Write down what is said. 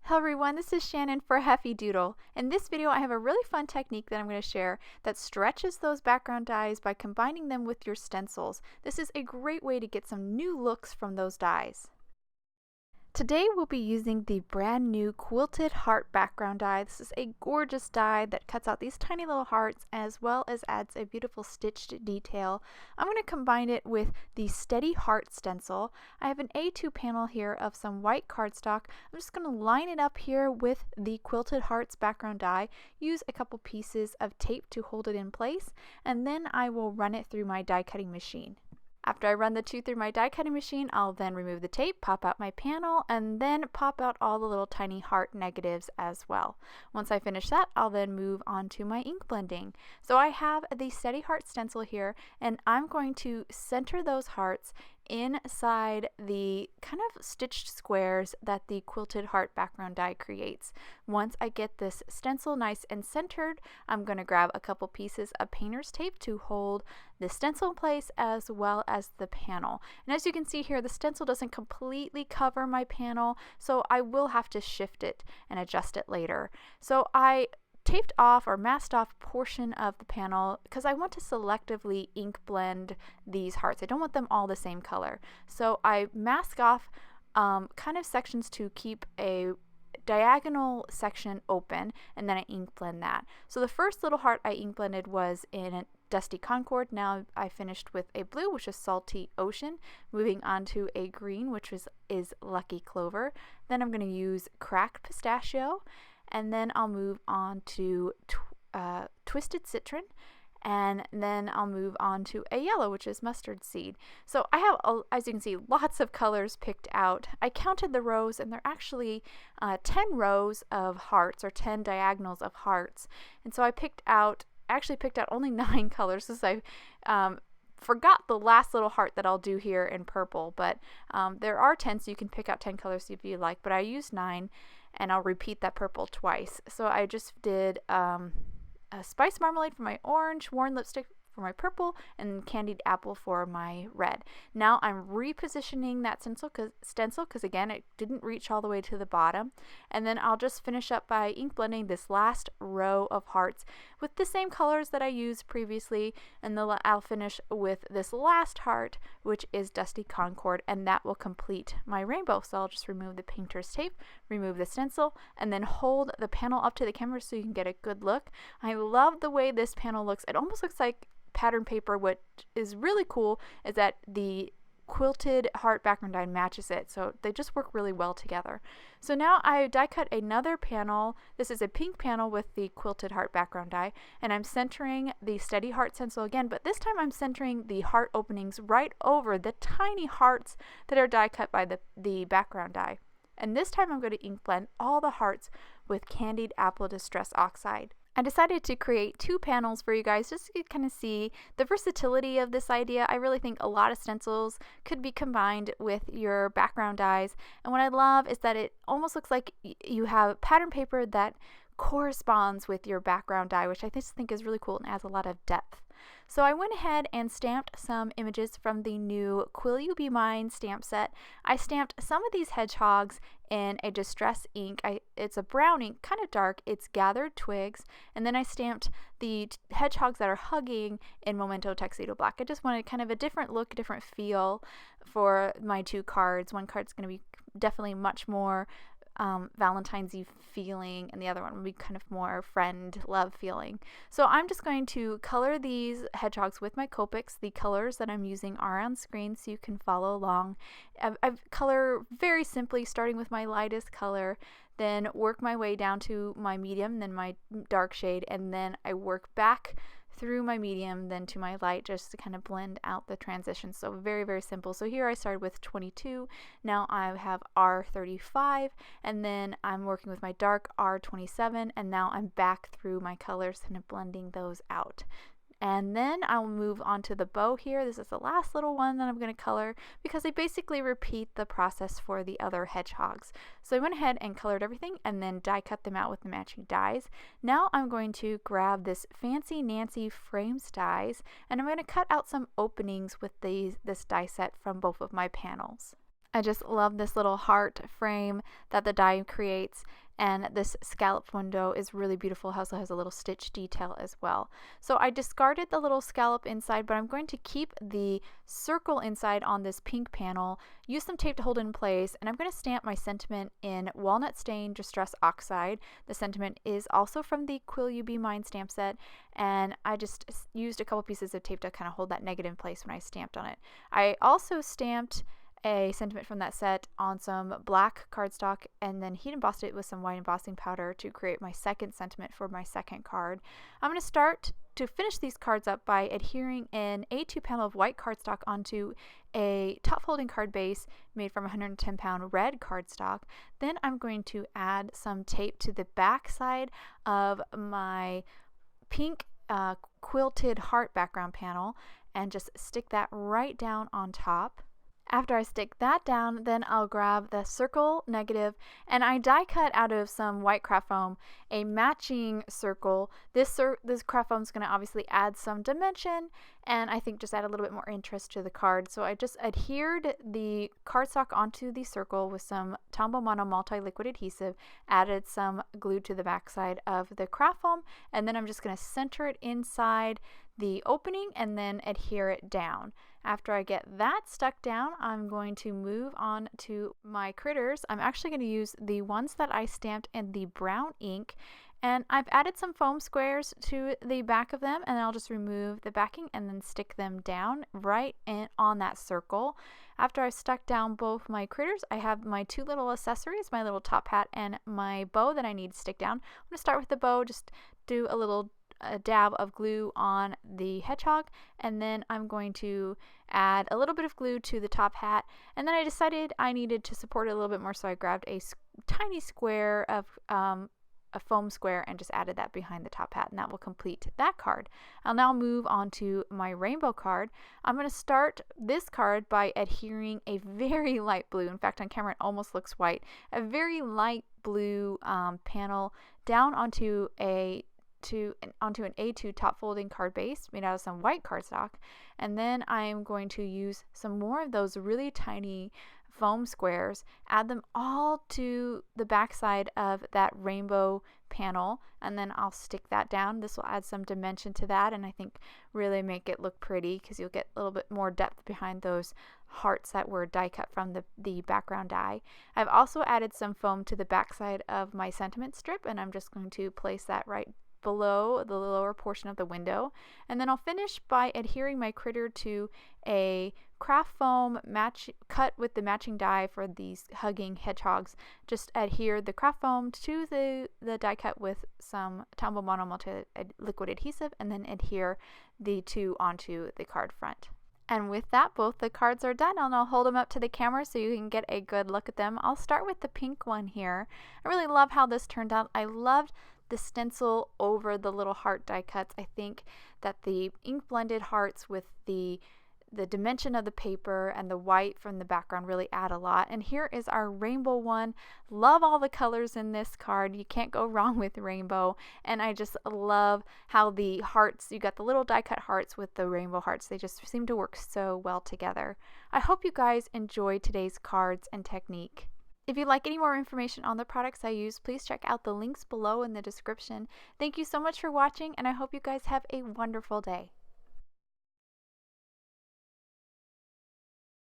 Hello everyone, this is Shannon for Heffy Doodle. In this video I have a really fun technique that I'm going to share that stretches those background dies by combining them with your stencils. This is a great way to get some new looks from those dies. Today we'll be using the brand new Quilted Heart background die. This is a gorgeous die that cuts out these tiny little hearts as well as adds a beautiful stitched detail. I'm going to combine it with the Steady Heart stencil. I have an A2 panel here of some white cardstock. I'm just going to line it up here with the Quilted Hearts background die, use a couple pieces of tape to hold it in place, and then I will run it through my die cutting machine. After I run the two through my die cutting machine, I'll then remove the tape, pop out my panel, and then pop out all the little tiny heart negatives as well. Once I finish that, I'll then move on to my ink blending. So I have the Steady Heart stencil here, and I'm going to center those hearts inside the kind of stitched squares that the Quilted Heart background die creates. Once I get this stencil nice and centered, I'm going to grab a couple pieces of painter's tape to hold the stencil in place as well as the panel. And as you can see here, the stencil doesn't completely cover my panel, so I will have to shift it and adjust it later. So I taped off or masked off a portion of the panel because I want to selectively ink blend these hearts. I don't want them all the same color. So I mask off kind of sections to keep a diagonal section open, and then I ink blend that. So the first little heart I ink blended was in a Dusty Concord. Now I finished with a blue, which is Salty Ocean, moving on to a green, which is Lucky Clover. Then I'm going to use Cracked Pistachio, and then I'll move on to Twisted Citron, and then I'll move on to a yellow, which is Mustard Seed. So I have, as you can see, lots of colors picked out. I counted the rows, and there are actually 10 rows of hearts, or 10 diagonals of hearts. And so I actually picked out only 9 colors, since I forgot the last little heart that I'll do here in purple. But there are 10, so you can pick out 10 colors if you like, but I used 9. And I'll repeat that purple twice. So I just did a Spice Marmalade for my orange, Worn Lipstick for my purple, and Candied Apple for my red. Now I'm repositioning that stencil because again it didn't reach all the way to the bottom, and then I'll just finish up by ink blending this last row of hearts with the same colors that I used previously, and then I'll finish with this last heart, which is Dusty Concord, and that will complete my rainbow. So I'll just remove the painter's tape, remove the stencil, and then hold the panel up to the camera so you can get a good look. I love the way this panel looks. It almost looks like pattern paper. What is really cool is that the Quilted Heart background die matches it, so they just work really well together. So now I die cut another panel. This is a pink panel with the Quilted Heart background die, and I'm centering the Steady Heart stencil again, but this time I'm centering the heart openings right over the tiny hearts that are die cut by the background die. And this time I'm going to ink blend all the hearts with Candied Apple Distress Oxide. I decided to create 2 panels for you guys just to kind of see the versatility of this idea. I really think a lot of stencils could be combined with your background dies, and what I love is that it almost looks like you have pattern paper that corresponds with your background die, which I just think is really cool and adds a lot of depth. So I went ahead and stamped some images from the new Quill You Be Mine stamp set. I stamped some of these hedgehogs in a distress ink. It's a brown ink, kind of dark. It's Gathered Twigs. And then I stamped the hedgehogs that are hugging in Memento Tuxedo Black. I just wanted kind of a different look, different feel for my 2 cards. One card's going to be definitely much more Valentine's-y feeling, and the other one will be kind of more friend love feeling. So I'm just going to color these hedgehogs with my Copics. The colors that I'm using are on screen so you can follow along. I color very simply, starting with my lightest color, then work my way down to my medium, then my dark shade, and then I work back through my medium, then to my light, just to kind of blend out the transition. So very, very simple. So here I started with 22, now I have R35, and then I'm working with my dark R27, and now I'm back through my colors and blending those out. And then I'll move on to the bow here. This is the last little one that I'm going to color because they basically repeat the process for the other hedgehogs. So I went ahead and colored everything and then die cut them out with the matching dies. Now I'm going to grab this Fancy Nancy Frames dies, and I'm going to cut out some openings with this die set from both of my panels. I just love this little heart frame that the die creates, and this scallop window is really beautiful. It also has a little stitch detail as well. So I discarded the little scallop inside, but I'm going to keep the circle inside on this pink panel, use some tape to hold it in place, and I'm going to stamp my sentiment in Walnut Stain Distress Oxide. The sentiment is also from the Quill You Be Mine stamp set, and I just used a couple pieces of tape to kind of hold that negative in place when I stamped on it. I also stamped a sentiment from that set on some black cardstock and then heat embossed it with some white embossing powder to create my second sentiment for my second card. I'm going to start to finish these cards up by adhering an A2 panel of white cardstock onto a top folding card base made from 110-pound red cardstock. Then I'm going to add some tape to the back side of my pink quilted heart background panel and just stick that right down on top. After I stick that down, then I'll grab the circle negative, and I die cut out of some white craft foam a matching circle. This craft foam is going to obviously add some dimension, and I think just add a little bit more interest to the card. So I just adhered the cardstock onto the circle with some Tombow Mono multi-liquid adhesive, added some glue to the backside of the craft foam, and then I'm just going to center it inside the opening and then adhere it down. After I get that stuck down, I'm going to move on to my critters. I'm actually going to use the ones that I stamped in the brown ink, and I've added some foam squares to the back of them, and I'll just remove the backing and then stick them down right on that circle. After I've stuck down both my critters, I have my two little accessories, my little top hat and my bow that I need to stick down. I'm going to start with the bow, just do a little dab of glue on the hedgehog, and then I'm going to add a little bit of glue to the top hat, and then I decided I needed to support it a little bit more, so I grabbed a tiny square of a foam square and just added that behind the top hat, and that will complete that card. I'll now move on to my rainbow card. I'm going to start this card by adhering a very light blue, in fact on camera it almost looks white, a very light blue panel down onto an A2 top folding card base made out of some white cardstock, and then I'm going to use some more of those really tiny foam squares, add them all to the back side of that rainbow panel, and then I'll stick that down. This will add some dimension to that and I think really make it look pretty because you'll get a little bit more depth behind those hearts that were die cut from the background die. I've also added some foam to the back side of my sentiment strip, and I'm just going to place that right below the lower portion of the window, and then I'll finish by adhering my critter to a craft foam cut with the matching die for these hugging hedgehogs. Just adhere the craft foam to the die cut with some Tombow Mono multi-liquid adhesive, and then adhere the two onto the card front. And with that, both the cards are done, and I'll hold them up to the camera so you can get a good look at them. I'll start with the pink one here. I really love how this turned out. I loved the stencil over the little heart die cuts. I think that the ink blended hearts with the dimension of the paper and the white from the background really add a lot. And here is our rainbow one. Love all the colors in this card. You can't go wrong with rainbow. And I just love how the hearts, you got the little die cut hearts with the rainbow hearts. They just seem to work so well together. I hope you guys enjoyed today's cards and technique. If you'd like any more information on the products I use, please check out the links below in the description. Thank you so much for watching, and I hope you guys have a wonderful day.